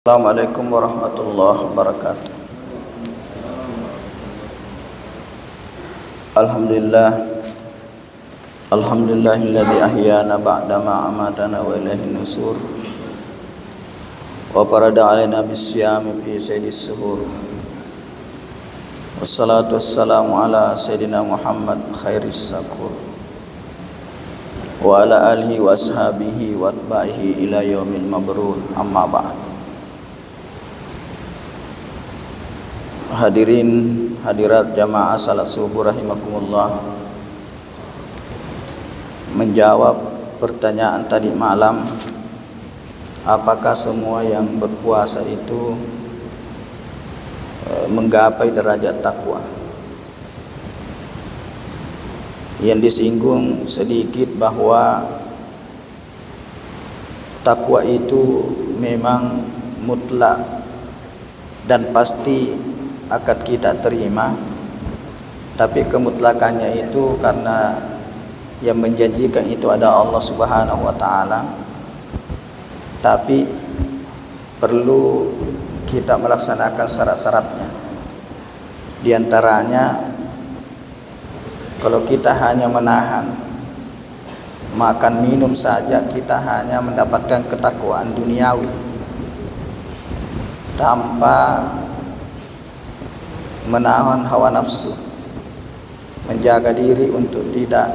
Assalamualaikum warahmatullahi wabarakatuh. Alhamdulillahilladzi ahyana ba'dama amatana wa ilaihin nusur wa farada alaina bisyami fi sayyidis suhur. Wassalatu wassalamu ala sayyidina Muhammad khairis sakur wa ala alihi wa ashabihi wa atba'ihi ila yaumil mabrur, amma ba'd. Hadirin hadirat jamaah salat subuh rahimakumullah, menjawab pertanyaan tadi malam, apakah semua yang berpuasa itu menggapai derajat takwa? Yang disinggung sedikit bahwa takwa itu memang mutlak dan pasti akan kita terima, tapi kemutlakannya itu karena yang menjanjikan itu ada Allah Subhanahu wa taala, tapi perlu kita melaksanakan syarat-syaratnya. Di antaranya, kalau kita hanya menahan makan minum saja, kita hanya mendapatkan ketakwaan duniawi tanpa menahan hawa nafsu, menjaga diri untuk tidak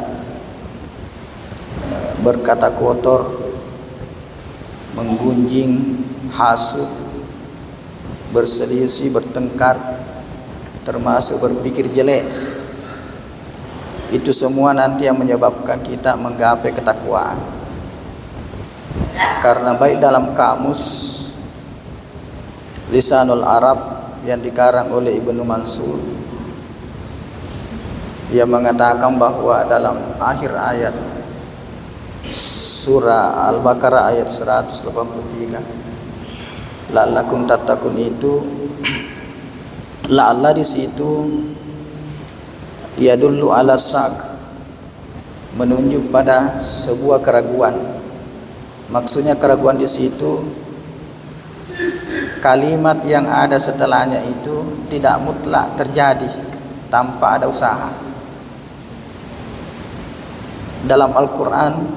berkata kotor, menggunjing, hasut, berselisih, bertengkar, termasuk berpikir jelek. Itu semua nanti yang menyebabkan kita menggapai ketakwaan. Karena baik dalam kamus Lisanul Arab yang dikarang oleh Ibnu Mansur, dia mengatakan bahwa dalam akhir ayat surah Al-Baqarah ayat 183, la'allakum tattaqun, itu la'alla di situ yadullu ala syak, menunjuk pada sebuah keraguan. Maksudnya keraguan di situ, kalimat yang ada setelahnya itu tidak mutlak terjadi tanpa ada usaha. Dalam Al-Quran,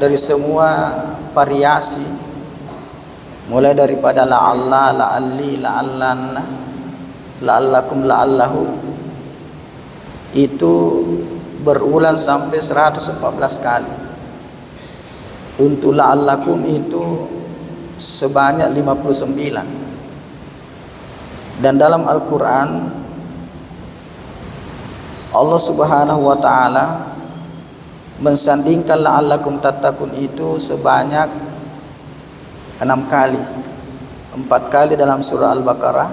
dari semua variasi, mulai daripada la'alla, la'alli, la'allanna, la'allakum, la'allahu, itu berulang sampai 114 kali. Untuk la'allakum itu sebanyak 59. Dan dalam Al-Quran, Allah Subhanahu wa ta'ala mensandingkan la'allakum tattaqun itu sebanyak 6 kali. 4 kali dalam surah Al-Baqarah,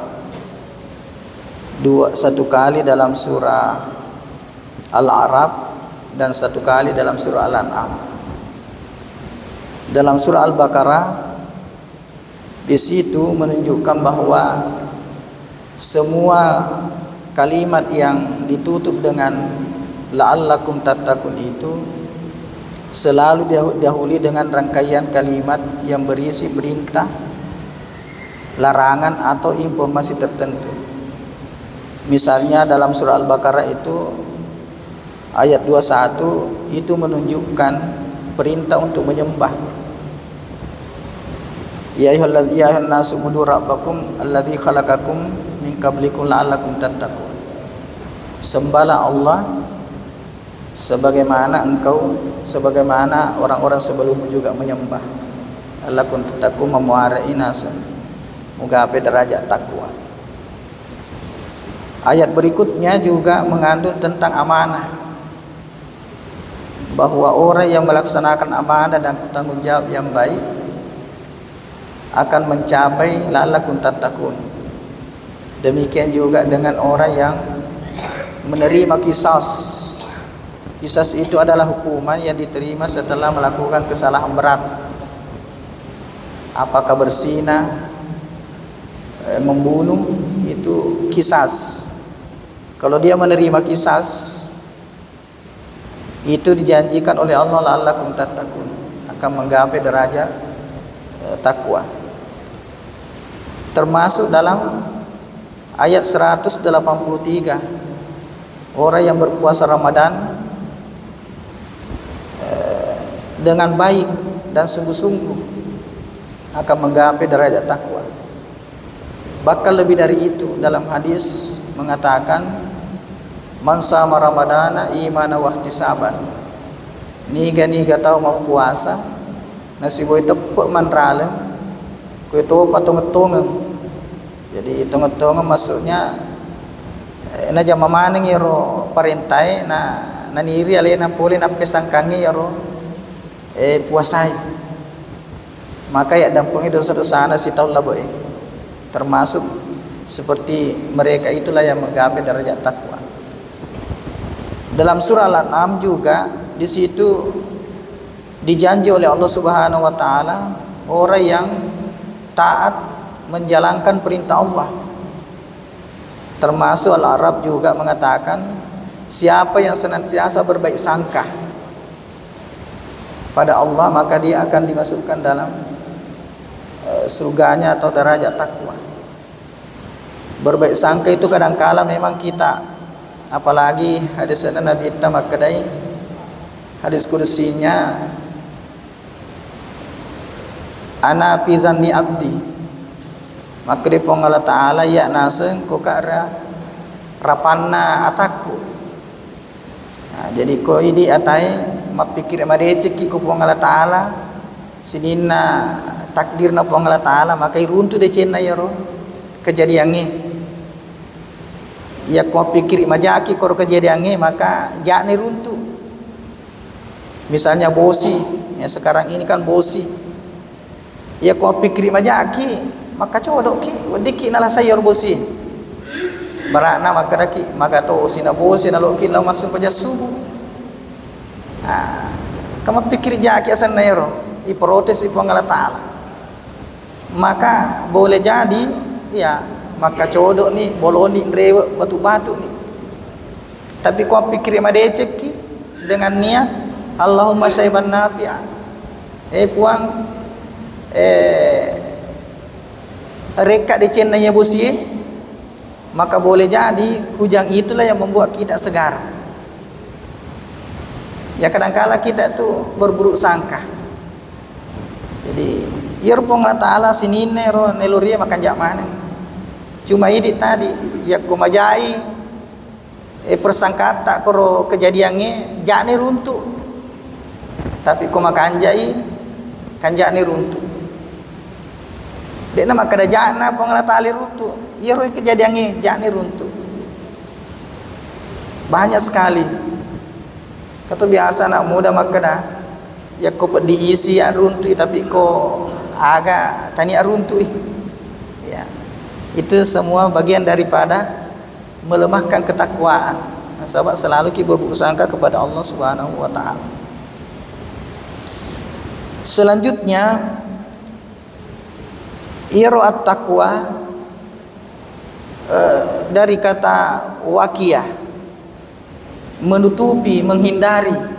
1 kali dalam surah Al-A'raf, dan 1 kali dalam surah Al-An'am. Dalam surah Al-Baqarah, di situ menunjukkan bahwa semua kalimat yang ditutup dengan la'allakum tattaqun itu selalu didahului dengan rangkaian kalimat yang berisi perintah, larangan, atau informasi tertentu. Misalnya dalam surah Al-Baqarah itu ayat 21 itu menunjukkan perintah untuk menyembah. Ya ayyuhan nasu ubudu rabbakum alladzi khalaqakum min qablikum la'allakum tattaqun. Sembahlah Allah sebagaimana orang-orang sebelummu juga menyembah. La'allakum tattaqun, memuarai nasa, menggapai derajat takwa. Ayat berikutnya juga mengandung tentang amanah, bahwa orang yang melaksanakan amanah dan tanggung jawab yang baik akan mencapai la'allakum tattaqun. Demikian juga dengan orang yang menerima qisas. Qisas itu adalah hukuman yang diterima setelah melakukan kesalahan berat. Apakah berzina, membunuh, itu qisas. Kalau dia menerima qisas, itu dijanjikan oleh Allah la'allakum tattaqun, akan menggapai derajat takwa. termasuk dalam ayat 183, orang yang berpuasa Ramadan dengan baik dan sungguh-sungguh akan menggapai derajat takwa. Bahkan lebih dari itu, dalam hadis mengatakan, man sama Ramadana imana wa ihtisaban, niga tahu mau puasa nasi boy tepuk manralem kue to patung-tungeng. Jadi hitung-hitung maksudnya na jama maneng yaro parentai na naniri alena pole na pesangkangi yaro puasai. Maka ya dampungi dosa-dosa na si tahu lah boy. Termasuk seperti mereka itulah yang menggapai derajat takwa. Dalam surah Al-An'am juga di situ dijanji oleh Allah Subhanahu wa taala orang yang taat menjalankan perintah Allah. Termasuk Al-Arab juga mengatakan, siapa yang senantiasa berbaik sangka pada Allah, maka dia akan dimasukkan dalam surganya atau derajat takwa. Berbaik sangka itu kadangkala memang kita, apalagi hadis Nabi kita makadai hadis kursinya, ana fi dhanni abdi, maka di Allah Ta'ala ya naseng ko kara rapanna ataku. Nah, jadi ko ini atai mapikir madeceki ko Allah Ta'ala sinina takdirna Allah Ta'ala, maka iruntu de cenna yaro kejadiannya. Ya ko pikir majaki ko kejadiannya, maka jakne runtuh. Misalnya bosi, ya sekarang ini kan bosi. Ya ko pikir majaki, maka codok ki wadiki nala sayor bosi. Barakna maka daki maka to sina bosi nalo ki law masuk paja subuh. Ah, kamu pikir jaki asan nairo, i protes i Allah Ta'ala. Maka boleh jadi ya, maka codok ni boloni rewe batu-batu ni. Tapi kau pikir madeceki dengan niat Allahumma syaiban nafi'a, puang rekat di cenanya bosi, maka boleh jadi hujang itulah yang membuat kita segar. Ya kadangkala kita tu berburuk sangka. Jadi irpong Allah Ta'ala sinine ro neluria makan jak mana. Cuma ini tadi ya kumajai persangkata koro kejadiannya jakne runtuh. Tapi kuma kanjai kanjakne runtuh. Dek nama kada jakna pong Allah Ta'ala runtuh. Ya ro kejadiannya jakne runtuh. Banyak sekali. Kata biasa nak muda makada ya ko diisi ya runtuh, tapi ko agak tani runtuh. Ya. Itu semua bagian daripada melemahkan ketakwaan. Nah, sahabat selalu kita berburuk sangka kepada Allah Subhanahu wa taala. Selanjutnya iro'at taqwa dari kata waqiyah, menutupi, menghindari.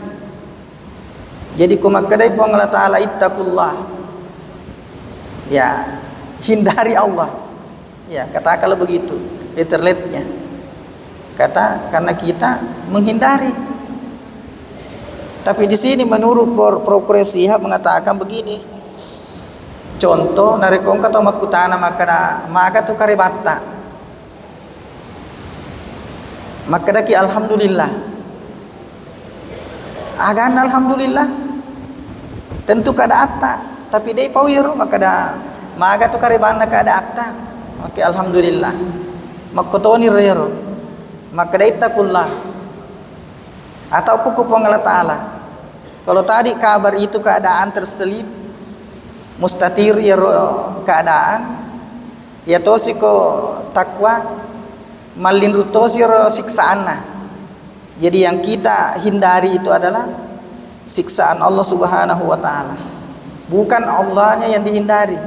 Jadi kumakadai pun Allah Ta'ala ittaqullah, ya hindari Allah. Ya, kata kalau begitu, literally-nya. Kata karena kita menghindari. Tapi di sini menurut Prokuresi Sihab mengatakan begini. Contoh narekong kata makutana maka tu karibata. Maka daki alhamdulillah. Agan alhamdulillah. Tentu kada atta, tapi dai pawiro maka tu karibana kada atta. Oke, alhamdulillah. Makotoni rero. Maka daitakullah. Atau kukupong Allah Ta'ala. Kalau tadi kabar itu keadaan terselip, mustatir ya keadaan, ya tosiko takwa, malin rutosi siksaana. Jadi yang kita hindari itu adalah siksaan Allah Subhanahu wa Ta'ala. Bukan Allahnya yang dihindari,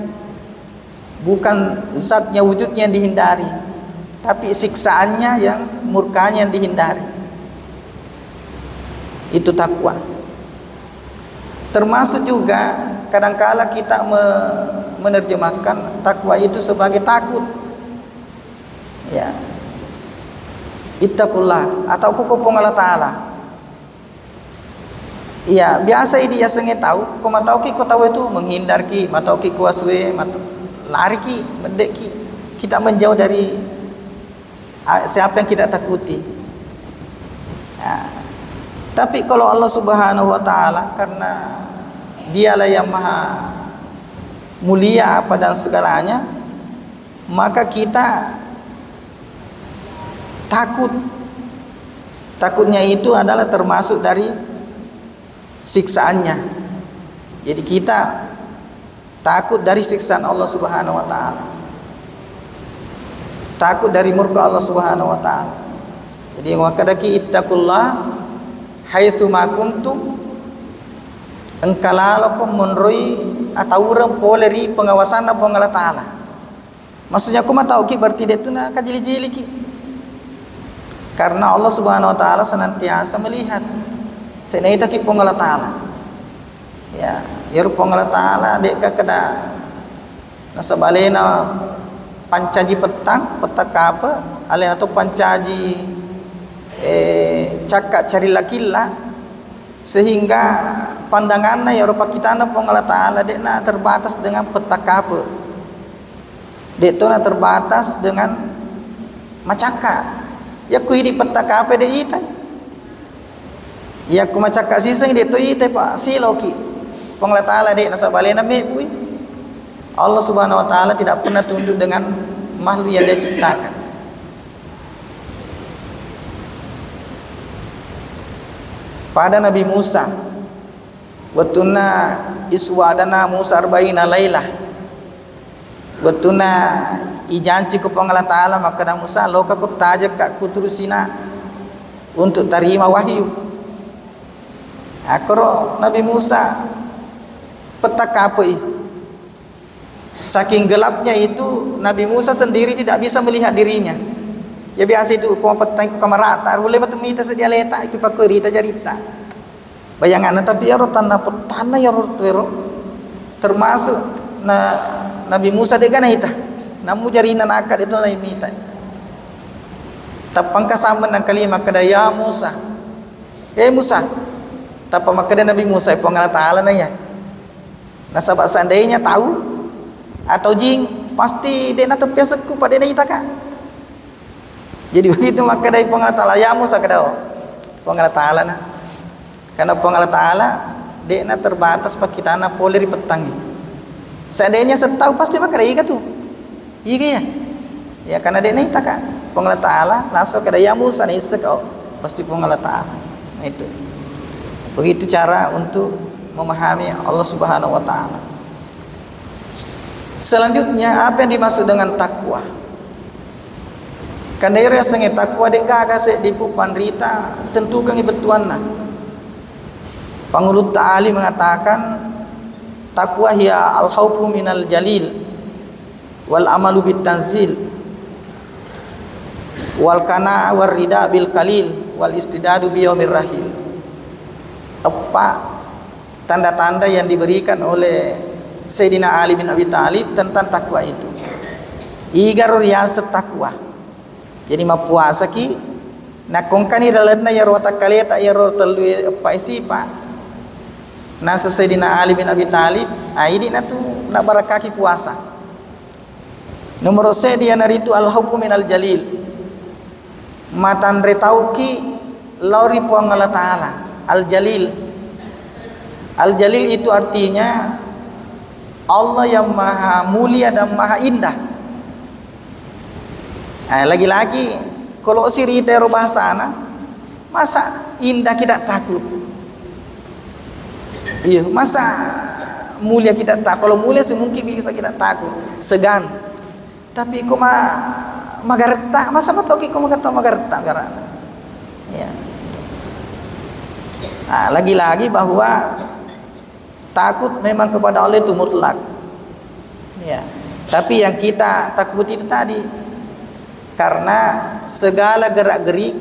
bukan zatnya wujudnya yang dihindari, tapi siksaannya yang murkanya yang dihindari. Itu takwa. Termasuk juga kadangkala kita menerjemahkan takwa itu sebagai takut. Ya. Ittaqullah atau kukupong Allah Ta'ala. Iya, biasa ini ya sengai tahu, ko matau ki ko tahu itu menghindar ki, matau ki kuasue, matau lari ki, mendek ki. Kita menjauh dari siapa yang kita takuti. Ya. Tapi kalau Allah Subhanahu wa Ta'ala, karena Dialah yang maha mulia apa dan segalanya, maka kita takut. Takutnya itu adalah termasuk dari siksaannya. Jadi kita takut dari siksaan Allah Subhanahu wa Ta'ala, takut dari murka Allah Subhanahu wa Ta'ala. Jadi wakadaki ittaqullah haitsu ma kuntum, engkalalo menroi atau orang poleri pengawasan Allah Ta'ala. Maksudnya aku mah tahu ki berarti dia tu nak kajili-jili ki. Karena Allah Subhanahu wa Ta'ala senantiasa melihat. Senaita ki Allah Ta'ala. Ya, ya Allah Ta'ala dek ka kada nasabalena pancaji petang, petak apa? Ale atau pancaji cakak cari lakilla, sehingga pandangannya ya rupa kita na Allah Ta'ala dek na terbatas dengan petak apa? Dek tu na terbatas dengan macaka. Ya ku di petak apa dek ita? Ya ku macaka sisa dek tu ita pak siloki. Allah Ta'ala dek nasa balena mebui. Allah Subhanahu wa Ta'ala tidak pernah tunduk dengan makhluk yang dia ciptakan. Pada Nabi Musa, watuna iswadana Musa arba'ina lailah, watuna ijanci ku Allah Ta'ala, maka Musa loka ku tajak ka kuturusina untuk terima wahyu. Akro Nabi Musa petak apa saking gelapnya itu Nabi Musa sendiri tidak bisa melihat dirinya. Ya biasa itu ko petang ku kamarata boleh batu mita sedia letak iku pakurita jarita. Bayangan tapi ya tanah petana ya rotero termasuk Nabi Musa de kana ita. Namu jarina nakad itu lain mita. Tapang kasaman ng kalima kada ya Musa. Musa. Tapang makada Nabi Musa ipo Allah Ta'ala na ya. Nasabak seandainya tahu atau jing pasti dia na tepiasku pada ita ka. Jadi begitu maka dari Allah Ta'ala ya Musa kadao Allah Ta'ala na. Karena Allah Ta'ala dia na terbatas pak kita na poleri petangi. Seandainya setahu pasti maka dari tu. Iya ya. Ya karena dia na ita ka. Allah Ta'ala langsung kada ya Musa na isa ka pasti Allah Ta'ala. Nah itu. Begitu cara untuk memahami Allah Subhanahu wa Ta'ala. Selanjutnya apa yang dimaksud dengan takwa? Kandaira sange takwa dek gaga se dipu panrita tentu kang ibetuanna. Pangulut Ta'ali mengatakan takwa hiya al-khaufu minal jalil wal amalu bit tanzil wal kana war rida bil qalil wal istidadu bi yaumir rahil. Apa tanda-tanda yang diberikan oleh Sayyidina Ali bin Abi Thalib tentang takwa itu? Igar riyasat takwa. Jadi mapuasa ki nakongkani dalatna ya rota kaleta ya rota lu apa isipa. Nasa Sayyidina Ali bin Abi Thalib aidi na tu nak barakaki puasa. Nomor se dia naritu al-hukmu minal jalil. Matan retauki lauri puang Allah Ta'ala al-jalil. Al-jalil itu artinya Allah yang maha mulia dan maha indah. Lagi-lagi kalau sirita bahasana masa indah kita takut. Iya, masa mulia kita takut. Kalau mulia semungkin bisa kita takut, segan. Tapi kau magarta, masa matoki kau magata magarta karena. Ya. Lagi-lagi bahwa takut memang kepada Allah itu mutlak. Ya. Tapi yang kita takuti itu tadi karena segala gerak-gerik,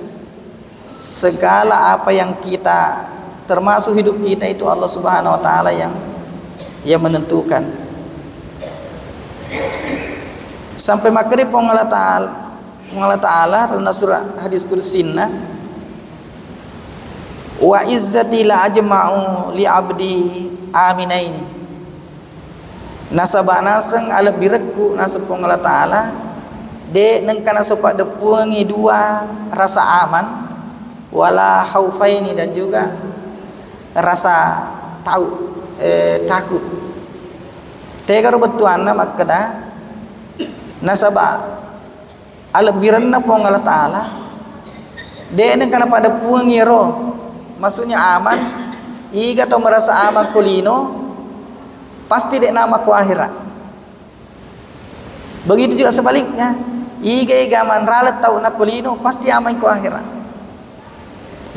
segala apa yang kita termasuk hidup kita itu Allah Subhanahu wa Ta'ala yang menentukan. Sampai makri pong Allah Ta'ala dalam surah hadis kursinna, wa izzati la ajma'u li abdi aminaini. Nasabak naseng ala birekku nasapong Allah Ta'ala de nengkana sopak depungi dua rasa aman wala khaufaini, dan juga rasa takut. Tegar betuanna makada nasaba albiranna pong Allah Ta'ala de nengkana pada pungi ro, maksudnya aman iga to merasa aman kulino pasti dek nama ku akhirat. Begitu juga sebaliknya, iga man ralat tau nak kulino pasti aman ku akhirat.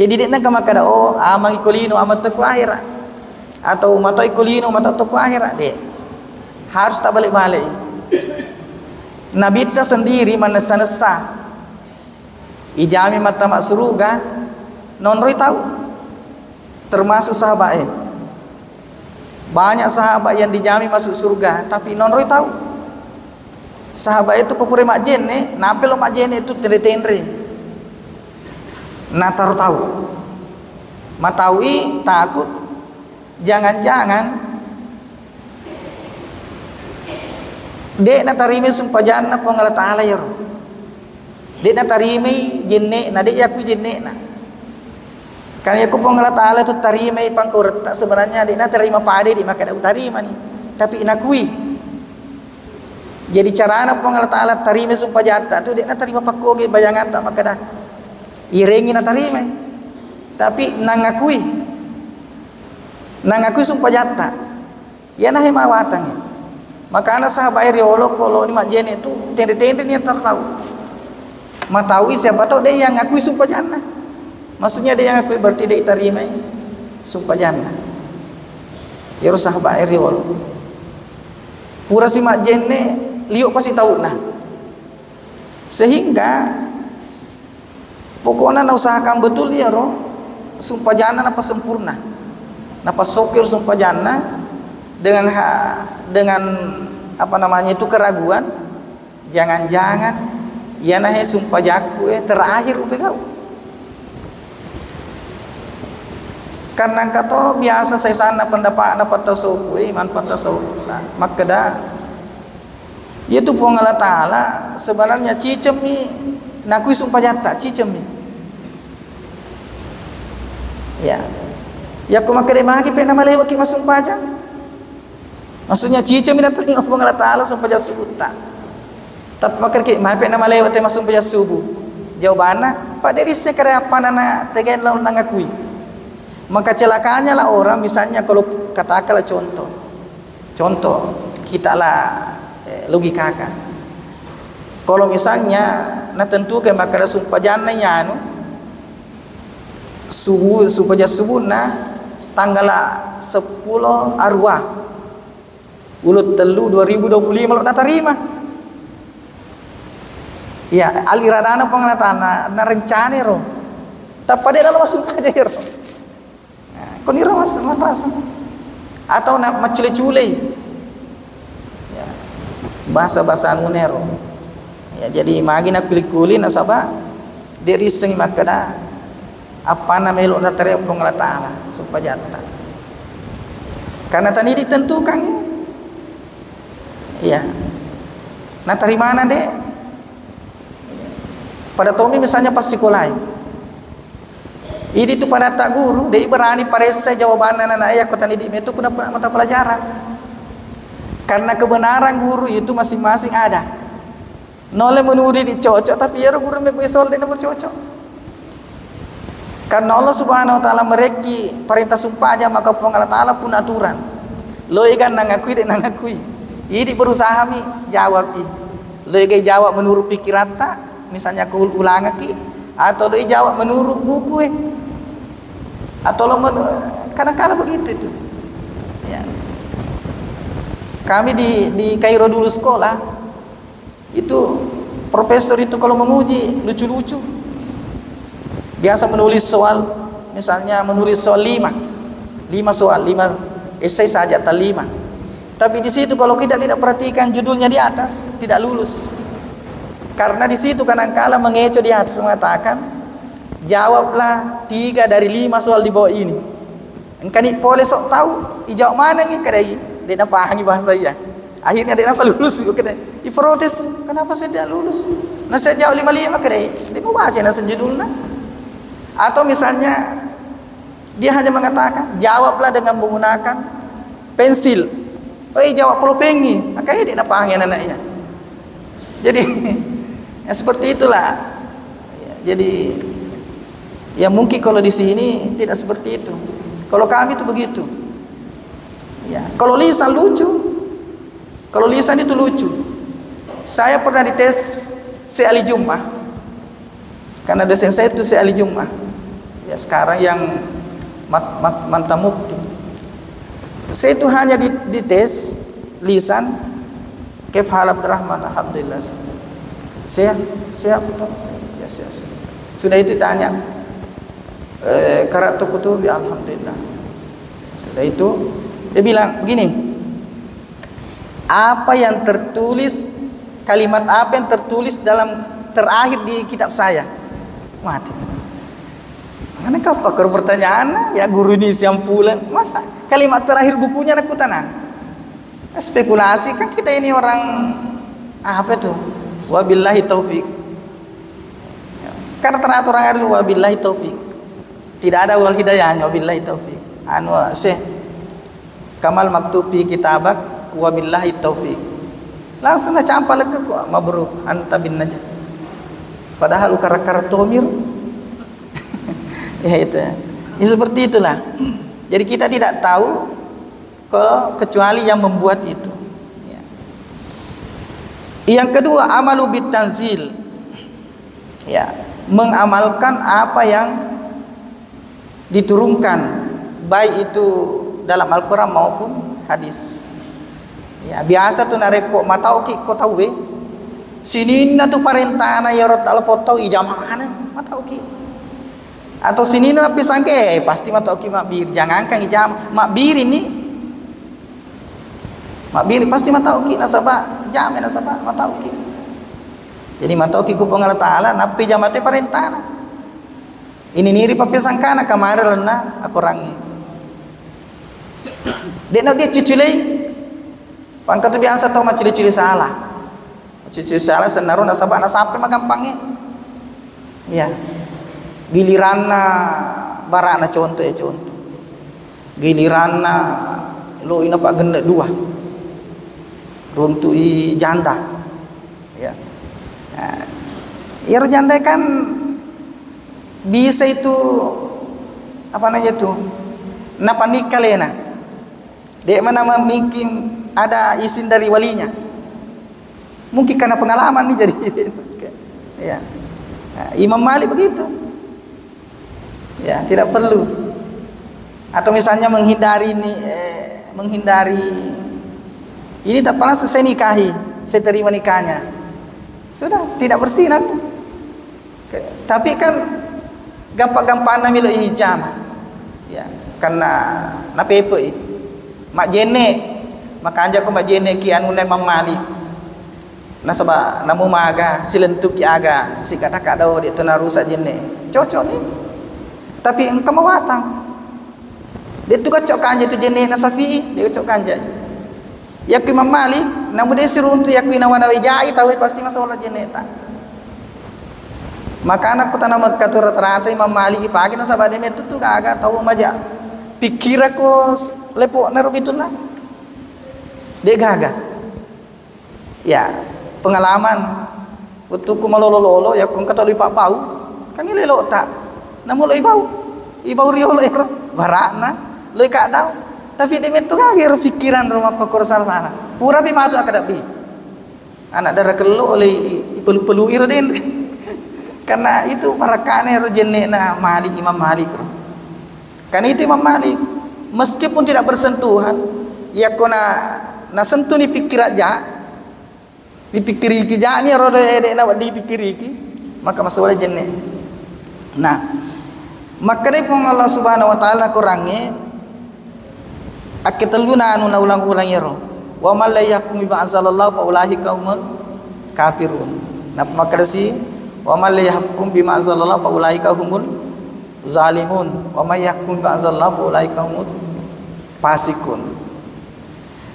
Jadi dek nak makada oh aman kulino aman tu ku akhirat, atau matoi kulino mata tu ku akhirat, dek harus tak balik-balik. Nabi ta sendiri manesa-nesa ijami mata mak suruga non roi tahu, termasuk sahabat banyak sahabat yang dijami masuk surga tapi non roi tahu. Sahabat itu kupure mak jene napel mak jene itu tendre na tahu mataui takut jangan-jangan dek na tarimi sumpah janna pong Allah Ta'ala ya. Dek na tarimi jenne na dek yaku jenne na. Kan yaku pong Allah Ta'ala tu tarimi pangkur tak sebenarnya dek na terima pade di maka dak tarima ni. Tapi inakui. Jadi carana pong Allah Ta'ala tarimi sumpah jata tu dek na terima pakoge bayangan tak maka dah irengi na tarimi. Tapi nangakui sumpah jata. Ya nah mawatang ya. Maka anak sahabat riolo kalau ni mak jene itu tende-tende ni tahu. Mataui siapa tahu dia yang ngakui sumpah jannah. Maksudnya dia yang ngakui berarti dia terima sumpah jannah. Ya sahabat riolo. Pura si mak jene liuk pasti tahu nah. Sehingga pokoknya nak usahakan betul dia roh sumpah jannah napa sempurna. Napa sokir sumpah jannah dengan apa namanya itu keraguan, jangan-jangan ya nahe sumpah jaku terakhir upe kau. Karena kata biasa saya sana pendapat dapat tasawuf iman tasawuf maka dah itu pun Allah Ta'ala sebenarnya cicem ni nakui sumpah jata cicem ni ya aku maka dia mahaki pena malewat ki masumpah aja. Maksudnya cicem ina terima pong Allah Ta'ala sumpah jasubut tak. Tapi makar ki mape nama lewat masuk sumpah jasubu. Jawabannya Pak dari sekere apa nana tegen lawan ngakui. Maka celakanya lah orang misalnya kalau katakanlah contoh kita lah logika kan. Kalau misalnya na tentu ke maka sumpah jannah anu subuh sumpah jasubun na tanggal 10 arwah ulut telu 2025 lo nak terima ya aliradana pengelatana na rencana ro tapi dia dalam sumpah aja ro kau ni ro rasa atau nak macule-cule ya bahasa-bahasa ngunero ya jadi magi nak kuli-kuli nasaba dari sing makada apa nama lo nak terima pengelatana sumpah jata karena tadi ditentukan ya. Iya. Nah terima mana dek? Pada Tommy misalnya pas sekolah. Ini tu pada tak guru, dia berani paresa jawaban anak ayah kota didik itu kena mata pelajaran. Karena kebenaran guru itu masing-masing ada. Noleh menuri dicocok tapi ya guru membesol dia bercocok. Karena Allah Subhanahu Wa Taala mereki perintah sumpah aja maka Allah Taala pun aturan. Lo ikan nangakui dan nangakui. Ini berusaha mi jawab i. Lagi jawab menurut pikiran tak, misalnya aku ulang ki, atau lagi jawab menurut buku atau lo kadang-kadang begitu itu. Ya. Kami di Kairo dulu sekolah itu profesor itu kalau menguji lucu-lucu. Biasa menulis soal, misalnya menulis soal 5 soal, 5 esai saja atau 5. Tapi di situ kalau kita tidak perhatikan judulnya di atas, tidak lulus. Karena di situ kadang-kala mengecoh di atas mengatakan, jawablah 3 dari 5 soal di bawah ini. Engkau ni boleh sok tahu, dijawab mana ni kedai? Dia nak fahami bahasa ya. Akhirnya dia nak lulus kedai. Dia protes, kenapa saya tidak lulus? Nah saya jawab 5 kedai. Dia mau baca nasi judulnya. Atau misalnya dia hanya mengatakan, jawablah dengan menggunakan pensil. Jawab pulpengi. Makanya dia nak fahami anak-anaknya. Jadi ya seperti itulah. Jadi ya mungkin kalau di sini tidak seperti itu. Kalau kami itu begitu. Ya, kalau lisan lucu. Kalau lisan itu lucu. Saya pernah dites sekali Jumat. Karena dosen saya itu sekali Jumat. Ya sekarang yang mantan mufti. Saya itu hanya dites lisan. Kaif hal Abdurrahman? Alhamdulillah. Siap betul. Ya siap. Sudah itu tanya. Qara'tu kutubi, alhamdulillah. Sudah itu dia bilang begini, apa yang tertulis, kalimat apa yang tertulis dalam terakhir di kitab saya? Mati. Mana kau pakar pertanyaan? Ya guru ini siang pulang. Masa kalimat terakhir bukunya aku tanam? Spekulasi kan kita ini orang apa tuh? Wabillahi taufik. Karena teratur orang ada wabillahi taufik. Tidak ada wal hidayahnya, wabillahi taufik. Syekh Kamal maktubi kitabak wabillahi taufik. Langsung nak campal ke kok mabruk anta bin najah. Padahal ukar-ukar tomir. Ya itu. Ya seperti itulah. Jadi kita tidak tahu kalau kecuali yang membuat itu. Ya. Yang kedua, amalu bitanzil. Ya, mengamalkan apa yang diturunkan, baik itu dalam Al-Quran maupun hadis. Ya, biasa tuh nareko matau ki ko tahu be. Sinina tuh parentana ya rot al-foto ijamana matau ki. Atau sinina tapi sangke pasti matau ki makbir. Jangankan ijam makbir ini. Makbir pasti matauki nasabah jame nasabah matauki. Jadi matauki ku Allah taala napi jamate parentana. Ini niri papisangkana kamare lena aku rangi. Dek dia cuculei. Pangkat biasa tau macili-cili salah. Cili salah senaru nasabah sampai magampangnya. Ya. Giliranna barana contoh ya contoh. Giliranna lo ina pak gende 2. Untuk janda, ya, nah, janda kan bisa itu apa namanya itu, napa nikah lena, dia mana mungkin ada izin dari walinya, mungkin karena pengalaman nih jadi, ya, nah, Imam Malik begitu, ya tidak perlu, atau misalnya menghindari ini tak pernah saya nikahi, saya terima nikahnya. Sudah, tidak bersih nanti. Tapi kan gampang-gampang namilo ijam. Ya, karena napepe. Mak jene, maka anja ko mak jene ki anu Imam Malik. Nasaba namu maga silentuk ki aga, si kata-kata di tu narusa jene. Cocok nih. Tapi engkau mawatang. Dia tu kacok kanja tu jene nasafi, dia kacok kanja. Yakui Imam Malik, namun dia suruh untuk yakui nawana wijai tahu pasti masalah jeneta. Maka anak kota nama kata rata-rata Imam Malik pagi nasa badem itu tuh agak tahu maja. Pikir aku lepok naruh itulah. Dia gagah. Ya pengalaman. Waktu ku malolo ya ku kata lipat bau, kan ini lelok tak. Namun lo ibau rio lo barakna, lo ikat tahu. Tapi dia itu kaget pikiran rumah pakor sana. Pura bi matu akada bi. Anak darah kelu oleh pelu irdin. Karena itu marakane rojenne na Malik Imam Malik. Karena itu Imam Malik meskipun tidak bersentuhan, ya kona na sentuh ni pikir aja. Dipikiri ki jani roda ede na dipikiri ki, maka masuk jenne. Nah, maka dari Allah Subhanahu wa taala kurangi akiteluna anu na ulang-ulang yero Wa man la yahkum bima anzalallahu fa ulaika humul kafirun. Nah, maka dasi wa man la yahkum bima anzalallahu fa ulaika humul zalimun. Wa may yahkum bima anzalallahu fa ulaika humul fasikun.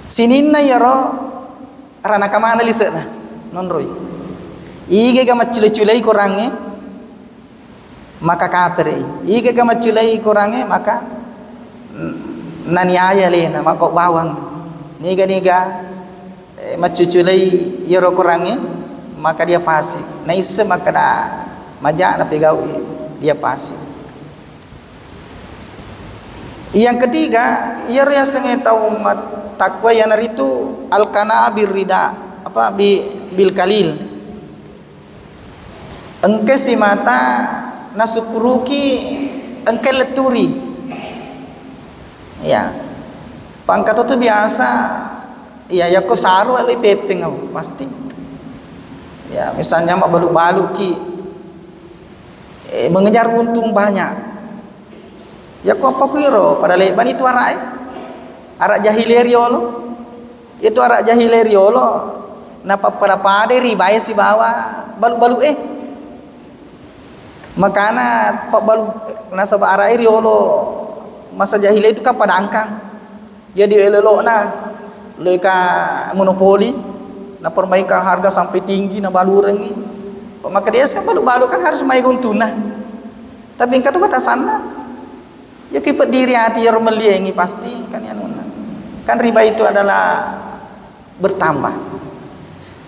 Sininna yaro rana kamana lisana non roy. Ige ga macule-culei korange maka kafir. Ige ga maculei korange maka naniaya lena maka bawang. Niga macuculei yaro korange maka dia fasik. Naisa maka da majak na pegau dia fasik. Yang ketiga, yaro yang sengai tahu takwa yang itu al-qana'a birrida apa bil kalil. Engke si mata nasukuruki engke leturi. Ya. Pangkat itu biasa ya ko saru ali pepeng pasti. Ya, misalnya mak balu-balu ki mengejar untung banyak. Ya ko apa ku iro pada leban itu arak jahileriolo. Itu arak jahileriolo napa pada pade ribae si bawa balu-balu makana pak balu nasaba arak riolo masa jahile itu kan pada angkang. Jadi elelok na leka monopoli na perbaikan harga sampai tinggi na balu rengi. Maka dia saya balu-balu kan harus mai guntuna. Tapi engkau tu batasan na. Ya kipet diri hati yang meliengi pasti kan ya nuna. Kan riba itu adalah bertambah.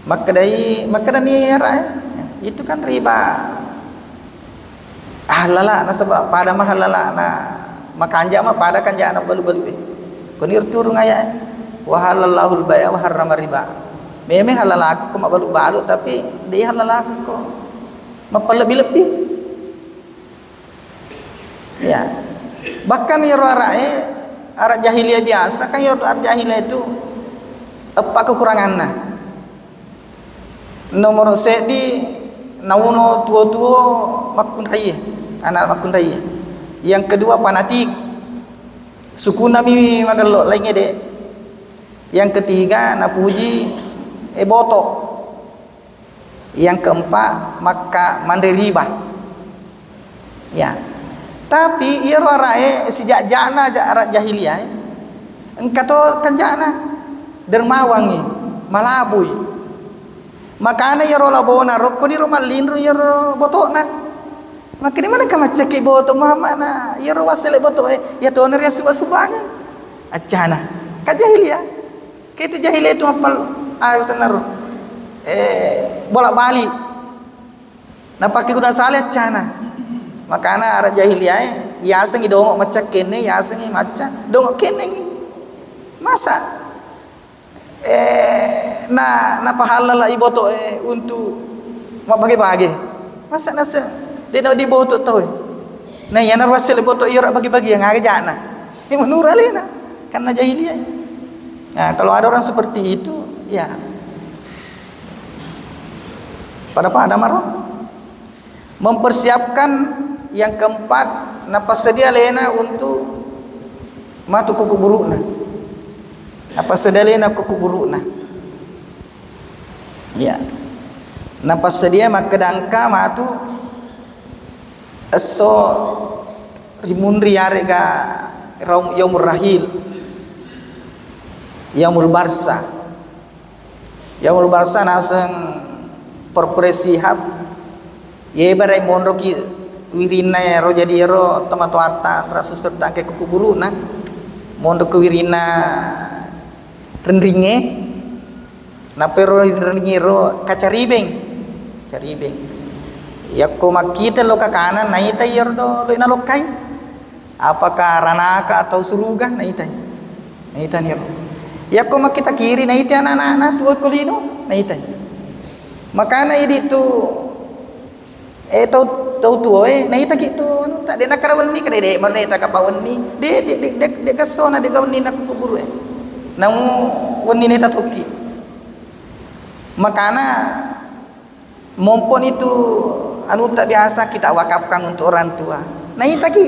Maka dari itu kan riba. Halala na sebab pada mah halala na makanja mah pada kanja na balu-balu konir turun aya wa halallahu al-bai'a wa harrama riba. Memang halal aku kok balu-balu tapi dia halal aku kok lebih-lebih. Ya. Bahkan ya arak jahiliyah biasa kan ya arak jahiliyah itu apa kekurangannya. Nomor sedi nauno tua-tua makun raya, anak makun raya. Yang kedua fanatik. Suku nami magalok lainnya dek. Yang ketiga napuji botok. Yang keempat maka mandiriba. Ya. Tapi ia rae sejak jana arak jahiliyah. Engkau kan jana dermawangi malabui. Makana ya rola bona rokko di rumah linru ya botokna. Maka di mana kamu cekik botok Muhammad na ya wasile botok ya toner ya subah-subangan. Acana. Ka jahiliyah. Ka itu jahiliyah itu hafal senar bolak-balik. Napaki kuda saleh acana. Makana arak jahiliyah ya sengi dongok macam kene ya sengi macam dongok kene ni. Masa na pahala lah iboto untuk mak bagi-bagi. Masa nasa dia nak diboto tahu. Nah yang narwasil iboto irak bagi-bagi yang agak na. Ini menurut alina karena jahiliyah. Nah kalau ada orang seperti itu ya pada marah mempersiapkan yang keempat napas sedia lena untuk matu kuku burukna. Apa sedia lena kuku burukna. Ya. Napas sedia maka dangka matu eso rimun riare ga yaumur rahil. Yaumul barsa. Yaumul barsa naseng perpresihab ye barai monroki wirina ro jadi ro tomato ata rasa serta ke kuku burukna mondo ke wirina rendringe napero rendringe ro kacaribeng ya ko makita lo ka kanan naita yerdo lo ina lokai apakah ranaka atau suruga naita ni ro ya ko makita kiri naita anak-anak tuwa kulino naita makana idi tu tau naita gitu tak ada nak karawan ni kada dek marne tak kapawan ni de kasona de gawan ni nak kuburu namu wani ni tatoki makana mompon itu anu tak biasa kita wakafkan untuk orang tua naita ki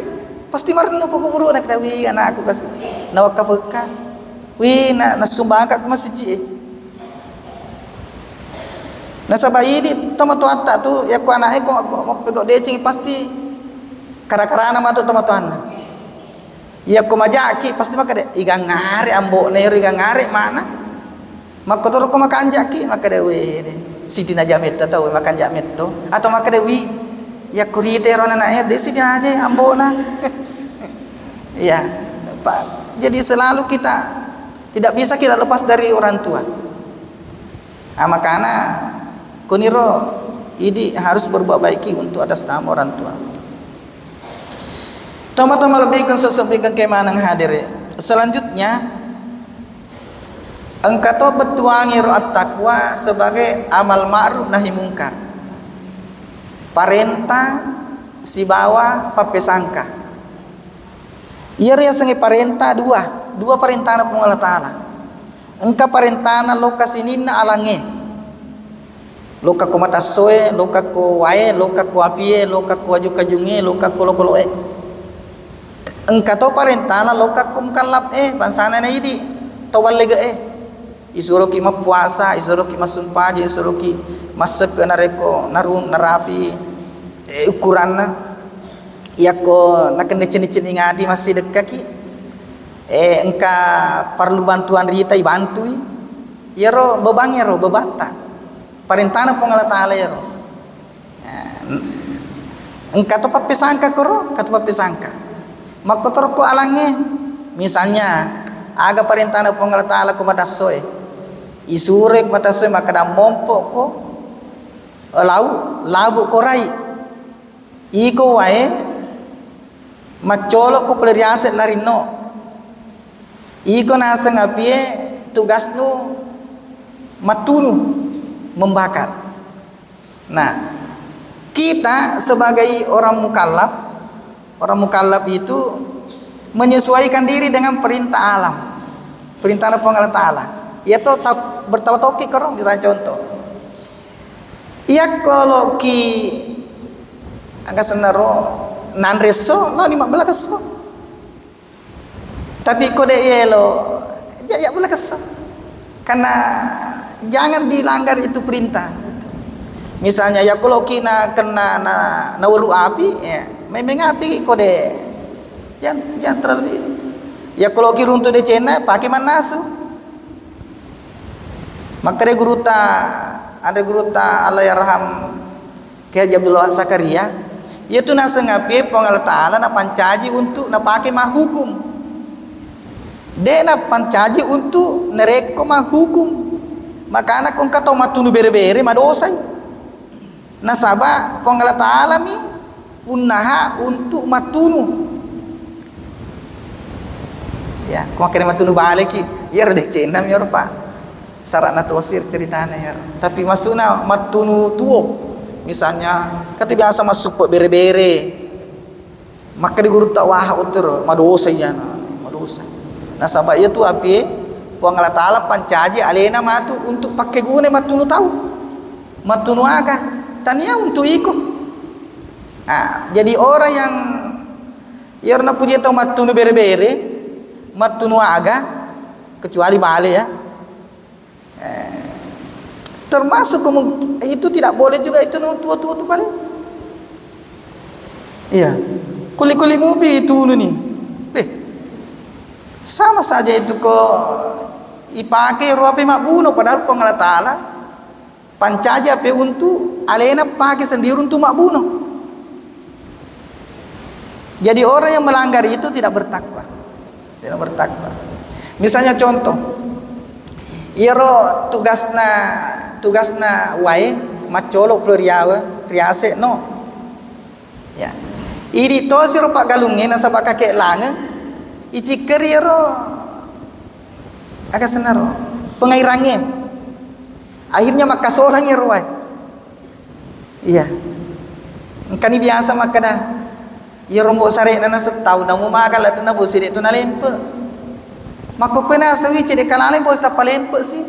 pasti marno kuburu nak tawi anak aku kasih na wakafkan wi na sumbang kat ke masjid. Nah sabab ini toma tu atak tu ya ku anak ko mau pegok decing pasti kara-karana matu toma tu anak. Ya ku majaki pasti maka de igang ngare ambok ne igang ngare mana. Maka tu ko makan jaki maka de we de. Siti na jamet tahu makan jamet tu atau maka de wi ya ku rite ron anak de siti aja ambok na. Ya, Pak. Jadi selalu kita tidak bisa kita lepas dari orang tua. Makanya kuniro ini harus berbuat baiki untuk atas nama orang tua. Tama-tama lebih sampaikan ke mana hadir. Selanjutnya engkau bertuangi ro'at taqwa sebagai amal ma'ruf nahi mungkar. Parenta si bawa papesangka. Ia ria sange parenta dua parentana pun Allah Ta'ala. Engka parentana loka sinina alange. Loka ko matasoe, loka ko wae, loka ko apie, loka ko aju-kajunge, loka ko lokoloe. Engka to parentana loka ko mukallaf bansana na idi tawal lega Isuro ki mapuasa, isuro ki masumpaji, isuro ki masak nareko narun narapi ukuranna. Ya ko nak ceni-ceni ngadi masih dekat ki engka perlu bantuan rita ibantui ya ro bebangi ro bebata parentana pun Allah Ta'ala ya ro engka to papesangka ko ro katu papesangka makotor ko alange misalnya aga parentana pun Allah Ta'ala ko matasoe isurek matasoe makada mompo ko labu ko rai iko wae macolok ko pelariaset larino iko nasa ngapie tugasnu matunu membakar. Nah kita sebagai orang mukallaf itu menyesuaikan diri dengan perintah alam, perintah Allah Ta'ala yaitu bertawatoki korong. Misalnya contoh iya kalau ki agak senaro nan reso lo 15 keso tapi kode yelo ya boleh keso karena jangan dilanggar itu perintah. Misalnya ya kalau kina kena na uru api ya memang api kode jangan terlalu ini. Ya kalau ki runtuh de cena pakai manasu maka de guruta Allah yarham Kiai Abdullah Sakaria yaitu nasa ngapi Allah Ta'ala na pancaji untuk na pakai mah hukum de na pancaji untuk nereko mah hukum makana kung kato matunu bere-bere madosay nasaba Allah Ta'ala mi punaha untuk matunu ya kung akhirnya matunu balik ya redek cendam ya pak sarana tosir ceritanya ya tapi masuna matunu tuo misalnya kata biasa masuk bere-bere maka di guru tak wah utur madosa ya madosa nah sabab itu api Allah Ta'ala pancaji alena matu untuk pakai gune matunu tahu matunu aga tania untuk ikut. Nah, jadi orang yang yarna punya tahu matunu bere-bere matunu aga kecuali bale ya termasuk itu tidak boleh juga itu tua-tua tu paling. Iya. Kuli-kuli mubi itu nih. Sama saja itu kok ipakai ruapi makbuno padahal Allah Ta'ala pancaja pe untuk alena pakai sendiri untuk makbuno. Jadi orang yang melanggar itu tidak bertakwa. Tidak bertakwa. Misalnya contoh iro tugasna wae macolo pluriawa riase no ya iri to siro pak galunge na sabak kakek langa ici keriro aga senaro pengairange akhirnya makasorang iro wae iya kani biasa makada iro mbok sare na setau na mo magal at na bosire to na lempe mako pena sawi cede kalale bos ta palempe si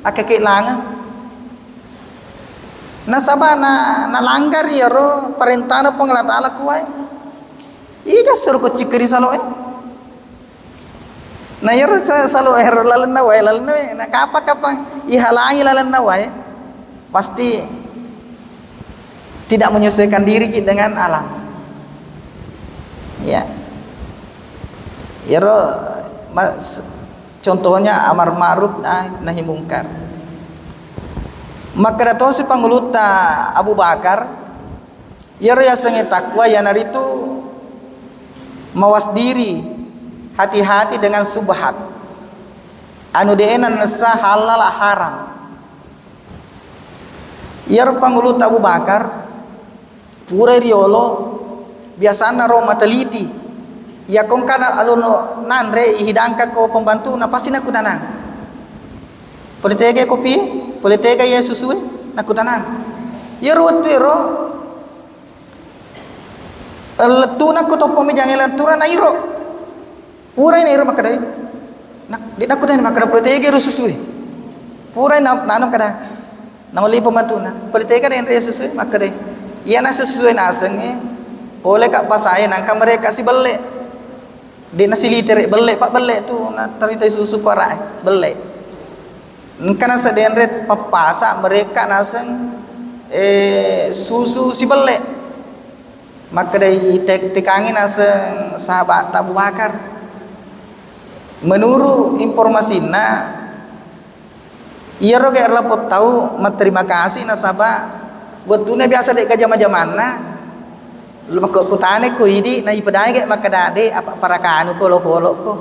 akake langa nasaba na langgar ya ro perintah na Allah Ta'ala kuai iga suruh ko cikri saloe Nah yero selalu lalan nawai nah kapan ihalangi lalan nawai pasti tidak menyesuaikan diri dengan alam. Ya. Yero contohnya amar ma'ruf nahi mungkar. Maka dato si panguluta Abu Bakar yero ya sange takwa ya naritu mawas diri, hati-hati dengan subhat anu deenan nasa halal haram. Yero panguluta Abu Bakar pura riolo biasana ro mateliti ya kong kana aluno nanre ihidangka ko pembantu na pasti naku tanang politike kopi politike Yesus we naku tanang yero tuiro letuna ko to pomijang eletura na iro pura ina iro makadai nak di naku dan makada politike Yesus we pura na nanong kada nauli pembantu na politike na Yesus we makadai iya na sesuai nasenge oleh kak pasaya nangka mereka si belek di nasi liter belek pak belek tu na tarita susu korak belek karena sedenret papasa mereka naseng susu si belek maka dari tekangi naseng sahabat Abu Bakar menurut informasi na iya roge lapot tahu terima kasih nasabah betulnya biasa dek jam-jaman na maka kutane ko idi na ipadai ke makadade apa para kanu ko loko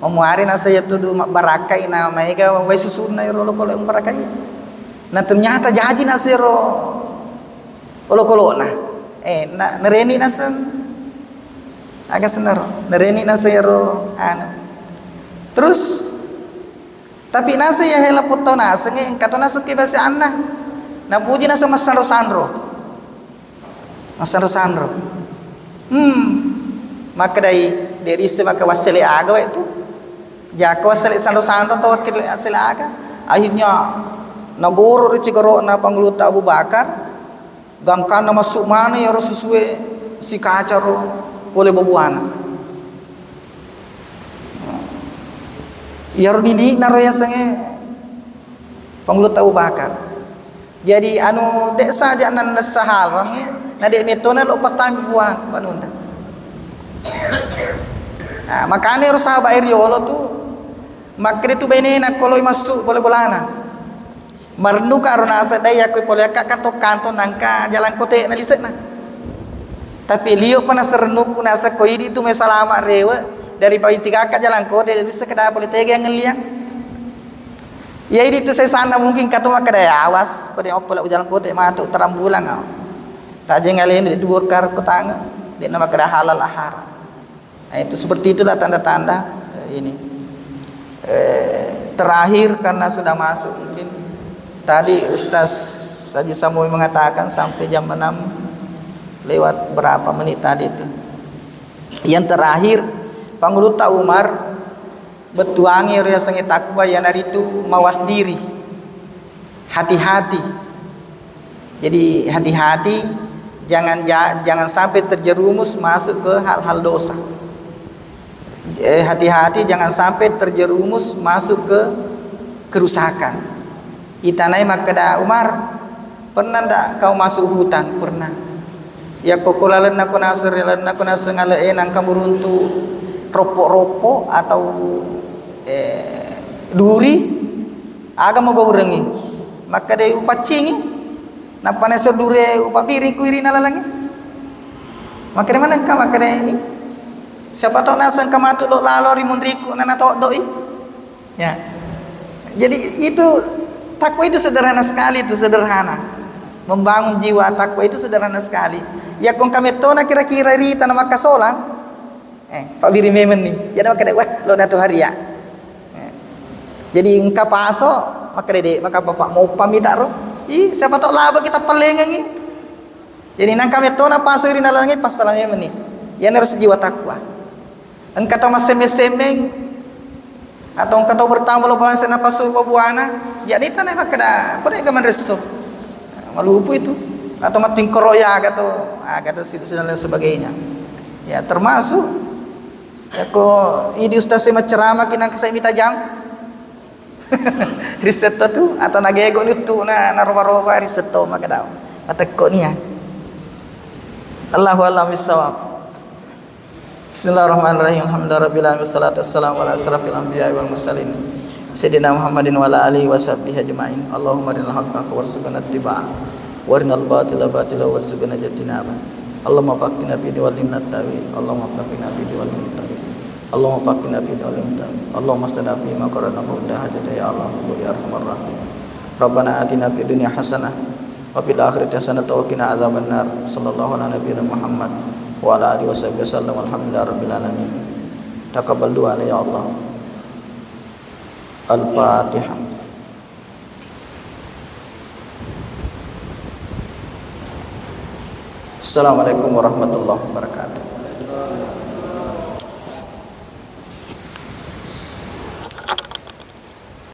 memuari na saya tudu barakai na maiga wai susun na ro loko barakai na ternyata jaji na sero loko na na nereni na sen agak senar nereni na sero anu terus tapi nasa ya hela puto na senge kato na ke bahasa anna na puji na sama sandro Sandro. Maka dari semaka wasile aga itu. Jaka wasile Sandro to wakil wasile aga. Akhirnya nagoro ricigoro na pangluta Abu Bakar. Gangkan na masuk mana ya sesuai si kacaro boleh babuana. Ya didi naroya sange pangluta Abu Bakar. Jadi anu dek saja nan sahal ramnya. Nah dek metona lo patami buang banunda. Nah makanya harus sahabat Riolo tu makre tu benena kalau masuk boleh bolana. Marnu karena sadaya ko boleh kanto nangka jalan kote na liset na. Tapi liuk pana sernu kuna sa ko idi tu mesalama rewa dari bayi tiga ka jalan kote bisa kada boleh tege ngeliang. Ya ini tu saya sana mungkin kata makadaya awas pada opol jalan kote matu terambulan ngau. Taje ngalahin di dubur kar kotanga dia nama kada halal haram. Nah, itu seperti itulah tanda-tanda ini terakhir karena sudah masuk mungkin tadi Ustaz Haji Samui mengatakan sampai jam 6 lewat berapa menit tadi itu. Yang terakhir panguluta Umar betuangi ria sangi takwa yang hari itu mawas diri hati-hati jadi hati-hati jangan sampai terjerumus masuk ke hal-hal dosa. Hati-hati jangan sampai terjerumus masuk ke kerusakan. Itanai makada Umar pernah ndak kau masuk hutan? Pernah. Ya kokolalan aku nasr lalan aku nasr ngalein angka meruntu ropok-ropok atau duri aga mau gaurengi maka dari upacingi napa nasa dure upabiri kuiri nalalangi maka dari mana ka maka dari siapa tahu nasang kamatu lo lalori munriku nana to doi ya jadi itu takwa itu sederhana sekali itu sederhana membangun jiwa takwa itu sederhana sekali ya kong kami tona kira-kira rita nama kasolan Pak Biri memen nih jadi maka dari wah lo natu hari ya jadi engkau paso maka bapak mau pamita roh siapa tahu laba kita palengangi jadi nang kami tona paso iri nalangi pasalame meni ya harus jiwa takwa engkau tahu semeng atau engkau tahu bertambah lo balansa napa su babuana jadi tanah maka dah pada gaman reso malupu itu atau mating koroya atau dan sebagainya ya termasuk Ko ini ustaz saya ceramah kinang saya minta jang. Riset tu atau nagego nutu na narwa-rwa riset to magadaw. Matakko niya. Allahu a'lam bissawab. Bismillahirrahmanirrahim. Alhamdulillahirabbil alamin wassalatu wassalamu ala asyrafil anbiya'i wal mursalin. Sayyidina Muhammadin wa ala alihi washabbihi ajmain. Allahumma arinal haqqa warzuqna ittiba'ah. Warinal batila batila warzuqna ijtinabah. Allahumma faqihna fi din wal limna tawil. Allahumma faqihna fi din wal limna tawil. Allahumma faqihna fi din wal limna tawil. Allahumma astana fi ma qarana qawda hajata ya Allah ya arhamar rahim. Rabbana atina fid dunya hasanah wa fil akhirati hasanah wa qina adzabannar. Sallallahu ala nabiyyina Muhammad wa ala alihi wasallam. Alhamdulillahirabbil alamin. Taqabbal du'a ya Allah. Al-Fatihah. Assalamualaikum warahmatullahi wabarakatuh.